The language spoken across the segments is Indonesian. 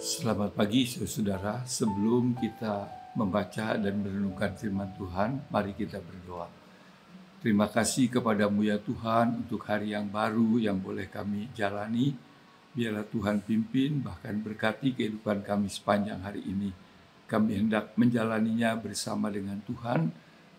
Selamat pagi saudara. Sebelum kita membaca dan merenungkan firman Tuhan, mari kita berdoa. Terima kasih kepadamu ya Tuhan untuk hari yang baru yang boleh kami jalani. Biarlah Tuhan pimpin bahkan berkati kehidupan kami sepanjang hari ini. Kami hendak menjalaninya bersama dengan Tuhan,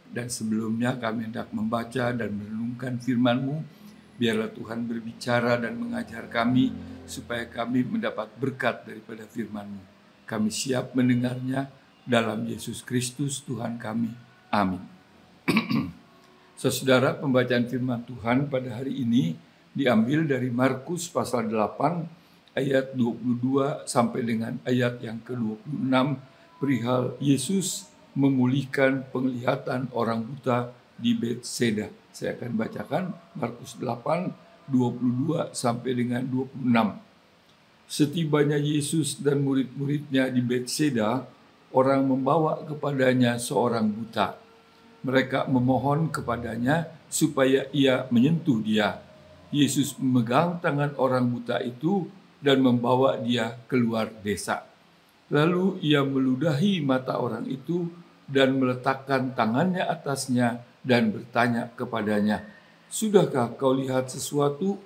dan sebelumnya kami hendak membaca dan merenungkan firman-Mu. Biarlah Tuhan berbicara dan mengajar kami supaya kami mendapat berkat daripada firman-Mu. Kami siap mendengarnya dalam Yesus Kristus Tuhan kami. Amin. Saudara, pembacaan firman Tuhan pada hari ini diambil dari Markus pasal 8 ayat 22 sampai dengan ayat yang ke-26 perihal Yesus memulihkan penglihatan orang buta di Betseda. Saya akan bacakan Markus 8, 22 sampai dengan 26. Setibanya Yesus dan murid-muridnya di Betseda, orang membawa kepadanya seorang buta. Mereka memohon kepadanya supaya ia menyentuh dia. Yesus memegang tangan orang buta itu dan membawa dia keluar desa. Lalu ia meludahi mata orang itu dan meletakkan tangannya atasnya dan bertanya kepadanya, "Sudahkah kau lihat sesuatu?"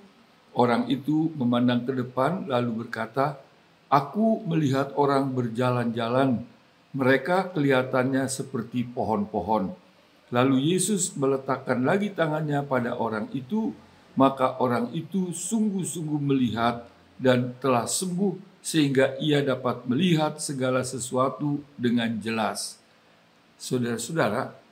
Orang itu memandang ke depan lalu berkata, "Aku melihat orang berjalan-jalan. Mereka kelihatannya seperti pohon-pohon." Lalu Yesus meletakkan lagi tangannya pada orang itu, maka orang itu sungguh-sungguh melihat dan telah sembuh sehingga ia dapat melihat segala sesuatu dengan jelas. Saudara-saudara,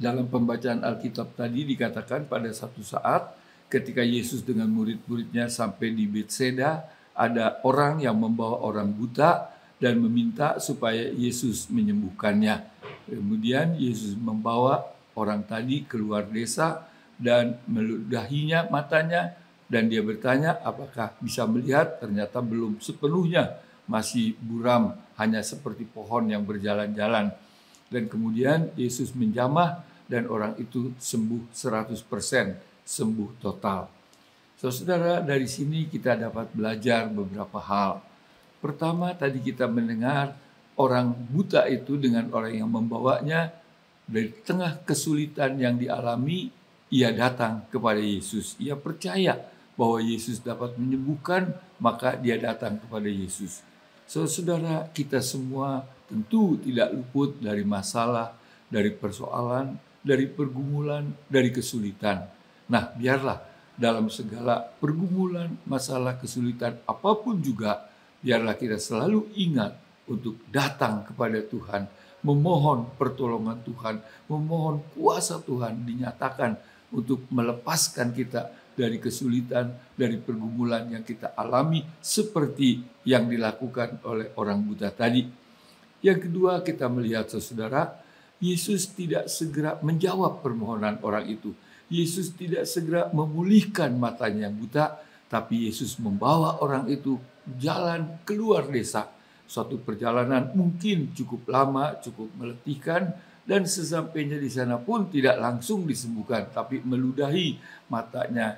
dalam pembacaan Alkitab tadi dikatakan pada satu saat ketika Yesus dengan murid-muridnya sampai di Betseda, ada orang yang membawa orang buta dan meminta supaya Yesus menyembuhkannya. Kemudian Yesus membawa orang tadi keluar desa dan meludahinya matanya, dan dia bertanya apakah bisa melihat. Ternyata belum sepenuhnya, masih buram, hanya seperti pohon yang berjalan-jalan. Dan kemudian Yesus menjamah dan orang itu sembuh 100%, sembuh total. Saudara, dari sini kita dapat belajar beberapa hal. Pertama, tadi kita mendengar orang buta itu dengan orang yang membawanya, dari tengah kesulitan yang dialami, ia datang kepada Yesus. Ia percaya bahwa Yesus dapat menyembuhkan, maka dia datang kepada Yesus. Saudara, kita semua tentu tidak luput dari masalah, dari persoalan, dari pergumulan, dari kesulitan. Nah, biarlah dalam segala pergumulan, masalah, kesulitan apapun juga, biarlah kita selalu ingat untuk datang kepada Tuhan, memohon pertolongan Tuhan, memohon kuasa Tuhan dinyatakan untuk melepaskan kita dari kesulitan, dari pergumulan yang kita alami seperti yang dilakukan oleh orang buta tadi. Yang kedua, kita melihat saudara, Yesus tidak segera menjawab permohonan orang itu. Yesus tidak segera memulihkan matanya yang buta, tapi Yesus membawa orang itu jalan keluar desa. Suatu perjalanan mungkin cukup lama, cukup meletihkan, dan sesampainya di sana pun tidak langsung disembuhkan, tapi meludahi matanya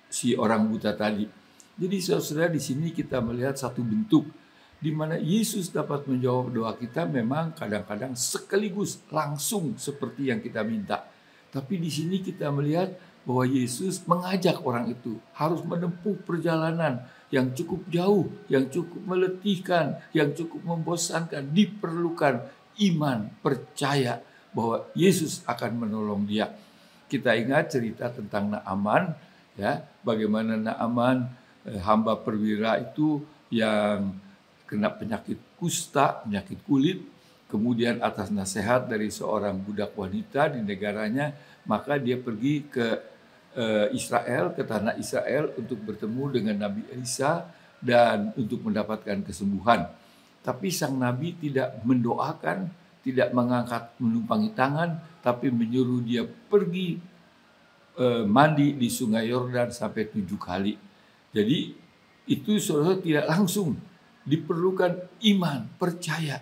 si orang buta tadi. Jadi saudara, di sini kita melihat satu bentuk di mana Yesus dapat menjawab doa kita memang kadang-kadang sekaligus langsung seperti yang kita minta. Tapi di sini kita melihat bahwa Yesus mengajak orang itu harus menempuh perjalanan yang cukup jauh, yang cukup meletihkan, yang cukup membosankan. Diperlukan iman, percaya bahwa Yesus akan menolong dia. Kita ingat cerita tentang Naaman, ya, bagaimana Naaman hamba perwira itu yang kena penyakit kusta, penyakit kulit, kemudian atas nasihat dari seorang budak wanita di negaranya, maka dia pergi ke Israel, ke tanah Israel untuk bertemu dengan Nabi Elisa dan untuk mendapatkan kesembuhan. Tapi sang Nabi tidak mendoakan, tidak mengangkat menumpangi tangan, tapi menyuruh dia pergi mandi di sungai Yordan sampai 7 kali. Jadi itu saudara tidak langsung, diperlukan iman, percaya.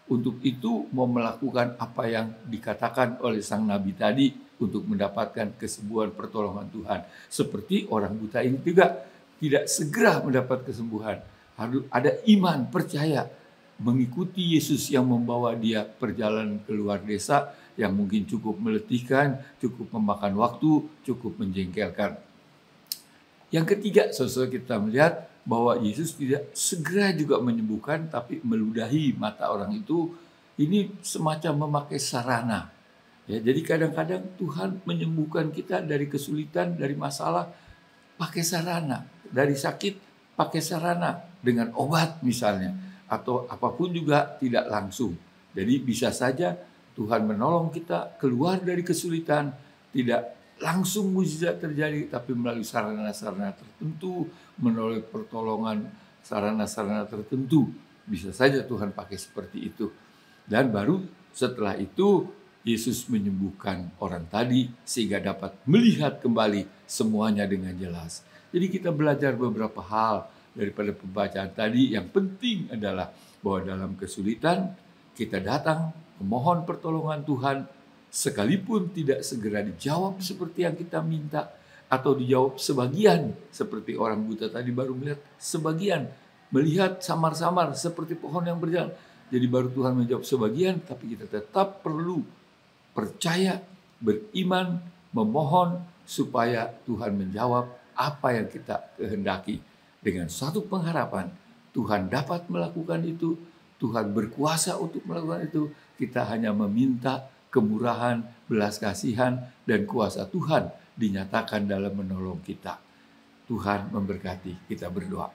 Untuk itu mau melakukan apa yang dikatakan oleh sang Nabi tadi untuk mendapatkan kesembuhan pertolongan Tuhan. Seperti orang buta ini juga tidak segera mendapat kesembuhan, harus ada iman, percaya, mengikuti Yesus yang membawa dia perjalanan keluar desa yang mungkin cukup meletihkan, cukup memakan waktu, cukup menjengkelkan. Yang ketiga, saudara, kita melihat bahwa Yesus tidak segera juga menyembuhkan, tapi meludahi mata orang itu. Ini semacam memakai sarana. Ya, jadi kadang-kadang Tuhan menyembuhkan kita dari kesulitan, dari masalah, pakai sarana. Dari sakit, pakai sarana. Dengan obat misalnya. Atau apapun juga tidak langsung. Jadi bisa saja Tuhan menolong kita keluar dari kesulitan. Tidak langsung mukjizat terjadi, tapi melalui sarana-sarana tertentu, melalui pertolongan sarana-sarana tertentu. Bisa saja Tuhan pakai seperti itu. Dan baru setelah itu Yesus menyembuhkan orang tadi sehingga dapat melihat kembali semuanya dengan jelas. Jadi kita belajar beberapa hal daripada pembacaan tadi. Yang penting adalah bahwa dalam kesulitan kita datang memohon pertolongan Tuhan, sekalipun tidak segera dijawab seperti yang kita minta, atau dijawab sebagian seperti orang buta tadi baru melihat sebagian, melihat samar-samar seperti pohon yang berjalan. Jadi baru Tuhan menjawab sebagian, tapi kita tetap perlu percaya, beriman, memohon supaya Tuhan menjawab apa yang kita kehendaki. Dengan satu pengharapan, Tuhan dapat melakukan itu, Tuhan berkuasa untuk melakukan itu. Kita hanya meminta kemurahan, belas kasihan, dan kuasa Tuhan dinyatakan dalam menolong kita. Tuhan memberkati. Kita berdoa.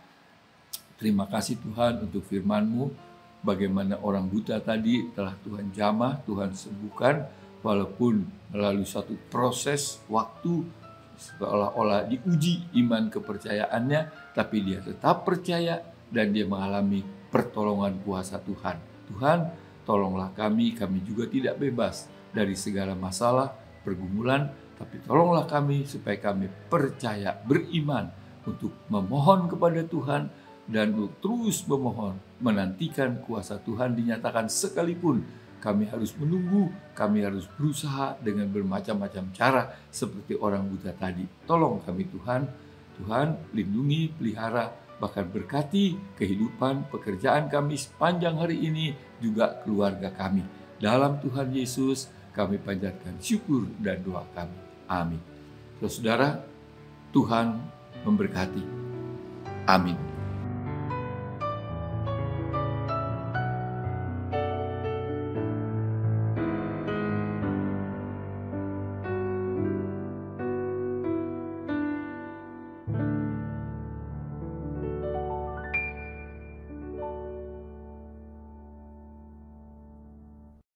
Terima kasih Tuhan untuk firman-Mu. Bagaimana orang buta tadi telah Tuhan jamah, Tuhan sembuhkan, walaupun melalui satu proses waktu seolah-olah diuji iman kepercayaannya, tapi dia tetap percaya dan dia mengalami pertolongan kuasa Tuhan. Tuhan, tolonglah kami juga tidak bebas dari segala masalah, pergumulan, tapi tolonglah kami supaya kami percaya, beriman untuk memohon kepada Tuhan dan terus memohon, menantikan kuasa Tuhan dinyatakan sekalipun kami harus menunggu, kami harus berusaha dengan bermacam-macam cara seperti orang buta tadi. Tolong kami Tuhan, Tuhan lindungi, pelihara, bahkan berkati kehidupan, pekerjaan kami sepanjang hari ini, juga keluarga kami. Dalam Tuhan Yesus kami panjatkan syukur dan doa kami. Amin. Saudara, Tuhan memberkati. Amin.